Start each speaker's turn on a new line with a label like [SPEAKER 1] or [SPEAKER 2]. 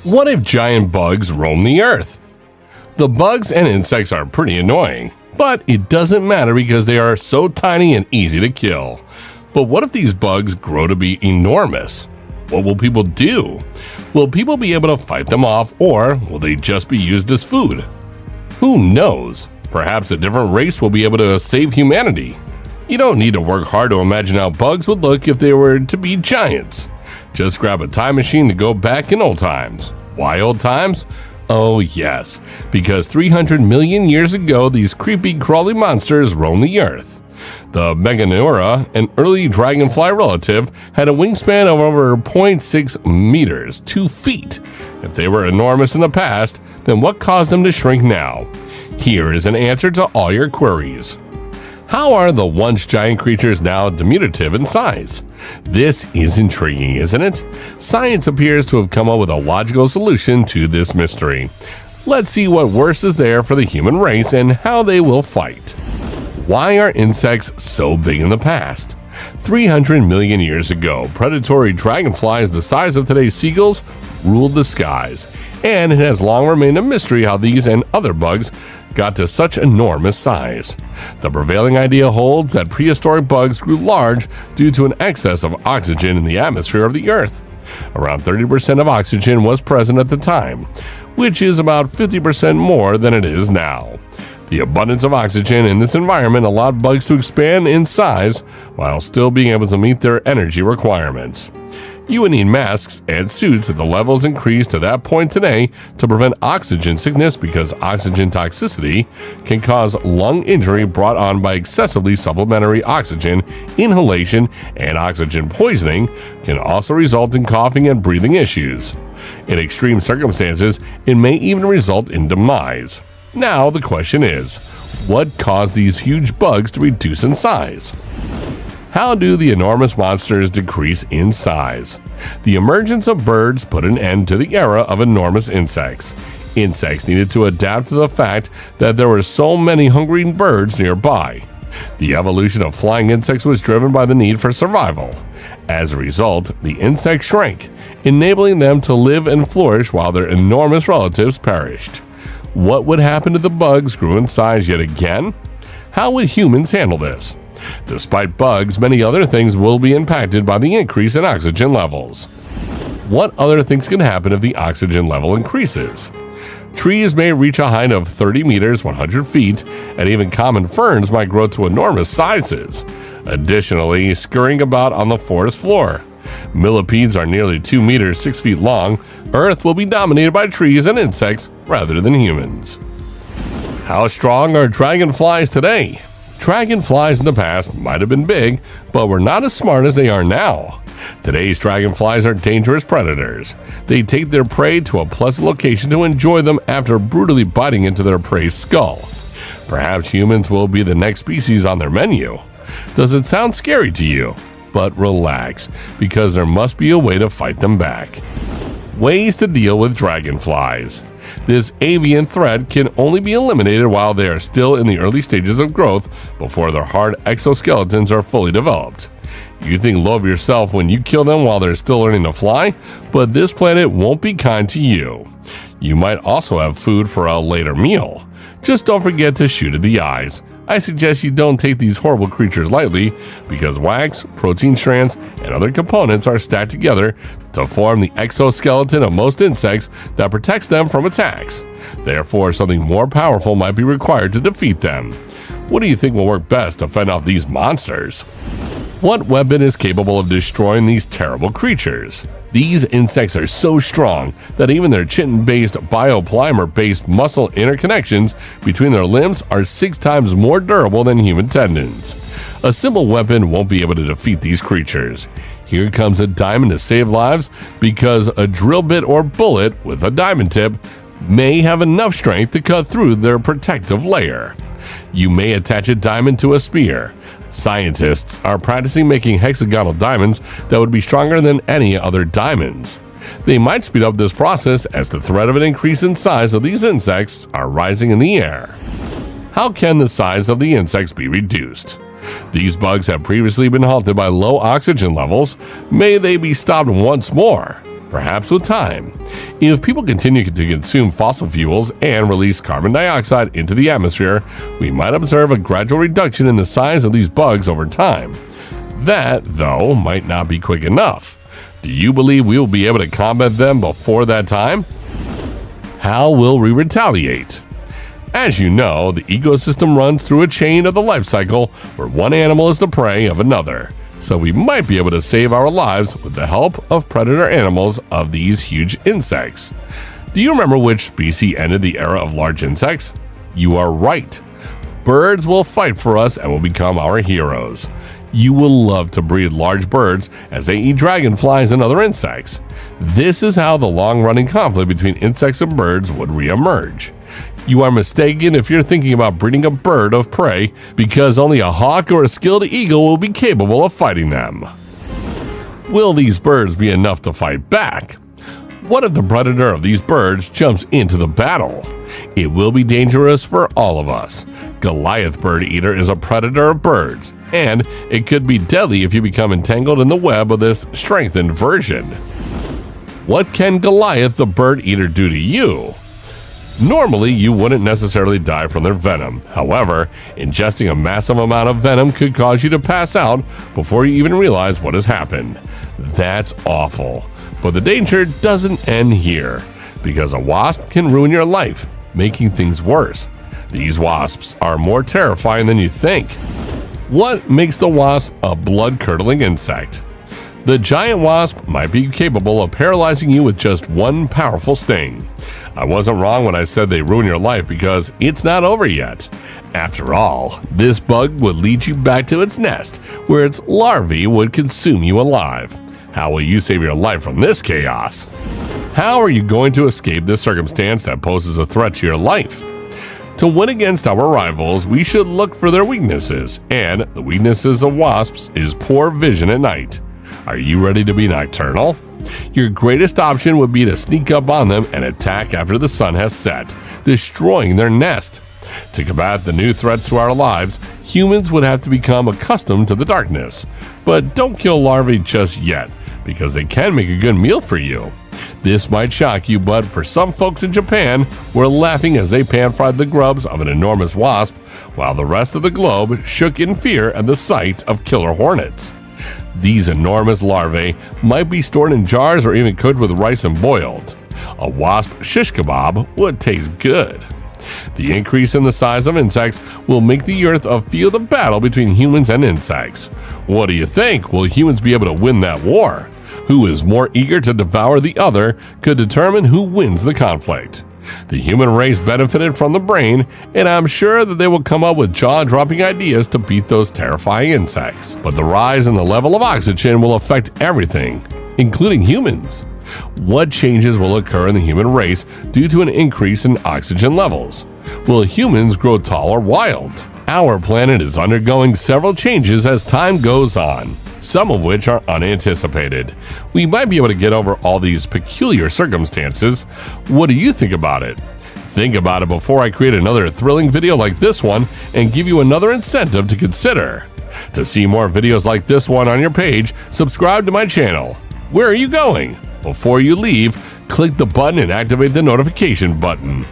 [SPEAKER 1] What if giant bugs roam the earth? The bugs and insects are pretty annoying, but it doesn't matter because they are so tiny and easy to kill. But what if these bugs grow to be enormous? What will people do? Will people be able to fight them off, or will they just be used as food? Who knows? Perhaps a different race will be able to save humanity. You don't need to work hard to imagine how bugs would look if they were to be giants. Just grab a time machine to go back in old times. Why old times? Oh yes, because 300 million years ago these creepy crawly monsters roamed the earth. The Meganeura, an early dragonfly relative, had a wingspan of over 0.6 meters, 2 feet. If they were enormous in the past, then what caused them to shrink now? Here is an answer to all your queries. How are the once giant creatures now diminutive in size? This is intriguing, isn't it? Science appears to have come up with a logical solution to this mystery. Let's see what worse is there for the human race and how they will fight. Why are insects so big in the past? 300 million years ago, predatory dragonflies the size of today's seagulls ruled the skies, and it has long remained a mystery how these and other bugs got to such enormous size. The prevailing idea holds that prehistoric bugs grew large due to an excess of oxygen in the atmosphere of the Earth. Around 30% of oxygen was present at the time, which is about 50% more than it is now. The abundance of oxygen in this environment allowed bugs to expand in size while still being able to meet their energy requirements. You would need masks and suits at the levels increased to that point today to prevent oxygen sickness because oxygen toxicity can cause lung injury brought on by excessively supplementary oxygen inhalation, and oxygen poisoning can also result in coughing and breathing issues. In extreme circumstances, it may even result in demise. Now the question is, what caused these huge bugs to reduce in size? How do the enormous monsters decrease in size? The emergence of birds put an end to the era of enormous insects. Insects needed to adapt to the fact that there were so many hungry birds nearby. The evolution of flying insects was driven by the need for survival. As a result, the insects shrank, enabling them to live and flourish while their enormous relatives perished. What would happen if the bugs grew in size yet again? How would humans handle this? Despite bugs, many other things will be impacted by the increase in oxygen levels. What other things can happen if the oxygen level increases? Trees may reach a height of 30 meters, 100 feet, and even common ferns might grow to enormous sizes. Additionally, scurrying about on the forest floor. Millipedes are nearly 2 meters, 6 feet long. Earth will be dominated by trees and insects rather than humans. How strong are dragonflies today? Dragonflies in the past might have been big, but were not as smart as they are now. Today's dragonflies are dangerous predators. They take their prey to a pleasant location to enjoy them after brutally biting into their prey's skull. Perhaps humans will be the next species on their menu. Does it sound scary to you? But relax, because there must be a way to fight them back. Ways to deal with dragonflies. This avian threat can only be eliminated while they are still in the early stages of growth before their hard exoskeletons are fully developed. You think low of yourself when you kill them while they're still learning to fly, but this planet won't be kind to you. You might also have food for a later meal. Just don't forget to shoot at the eyes. I suggest you don't take these horrible creatures lightly because wax, protein strands, and other components are stacked together to form the exoskeleton of most insects that protects them from attacks. Therefore, something more powerful might be required to defeat them. What do you think will work best to fend off these monsters? What weapon is capable of destroying these terrible creatures? These insects are so strong that even their chitin-based biopolymer-based muscle interconnections between their limbs are 6 times more durable than human tendons. A simple weapon won't be able to defeat these creatures. Here comes a diamond to save lives because a drill bit or bullet with a diamond tip may have enough strength to cut through their protective layer. You may attach a diamond to a spear. Scientists are practicing making hexagonal diamonds that would be stronger than any other diamonds. They might speed up this process as the threat of an increase in size of these insects are rising in the air. How can the size of the insects be reduced? These bugs have previously been halted by low oxygen levels. May they be stopped once more? Perhaps with time. If people continue to consume fossil fuels and release carbon dioxide into the atmosphere, we might observe a gradual reduction in the size of these bugs over time. That, though, might not be quick enough. Do you believe we will be able to combat them before that time? How will we retaliate? As you know, the ecosystem runs through a chain of the life cycle where one animal is the prey of another. So we might be able to save our lives with the help of predator animals of these huge insects. Do you remember which species ended the era of large insects? You are right. Birds will fight for us and will become our heroes. You will love to breed large birds as they eat dragonflies and other insects. This is how the long-running conflict between insects and birds would reemerge. You are mistaken if you're thinking about breeding a bird of prey, because only a hawk or a skilled eagle will be capable of fighting them. Will these birds be enough to fight back? What if the predator of these birds jumps into the battle? It will be dangerous for all of us. Goliath bird eater is a predator of birds, and it could be deadly if you become entangled in the web of this strengthened version. What can Goliath the bird eater do to you? Normally, you wouldn't necessarily die from their venom. However, ingesting a massive amount of venom could cause you to pass out before you even realize what has happened. That's awful. But the danger doesn't end here, because a wasp can ruin your life, making things worse. These wasps are more terrifying than you think. What makes the wasp a blood-curdling insect? The giant wasp might be capable of paralyzing you with just one powerful sting. I wasn't wrong when I said they ruin your life, because it's not over yet. After all, this bug would lead you back to its nest, where its larvae would consume you alive. How will you save your life from this chaos? How are you going to escape this circumstance that poses a threat to your life? To win against our rivals, we should look for their weaknesses, and the weaknesses of wasps is poor vision at night. Are you ready to be nocturnal? Your greatest option would be to sneak up on them and attack after the sun has set, destroying their nest. To combat the new threats to our lives, humans would have to become accustomed to the darkness. But don't kill larvae just yet, because they can make a good meal for you. This might shock you, but for some folks in Japan, were laughing as they pan-fried the grubs of an enormous wasp, while the rest of the globe shook in fear at the sight of killer hornets. These enormous larvae might be stored in jars or even cooked with rice and boiled. A wasp shish kebab would taste good. The increase in the size of insects will make the earth a field of battle between humans and insects. What do you think? Will humans be able to win that war? Who is more eager to devour the other could determine who wins the conflict. The human race benefited from the brain, and I'm sure that they will come up with jaw-dropping ideas to beat those terrifying insects. But the rise in the level of oxygen will affect everything, including humans. What changes will occur in the human race due to an increase in oxygen levels? Will humans grow tall or wild? Our planet is undergoing several changes as time goes on, some of which are unanticipated. We might be able to get over all these peculiar circumstances. What do you think about it? Think about it before I create another thrilling video like this one and give you another incentive to consider. To see more videos like this one on your page, subscribe to my channel. Where are you going? Before you leave, click the button and activate the notification button.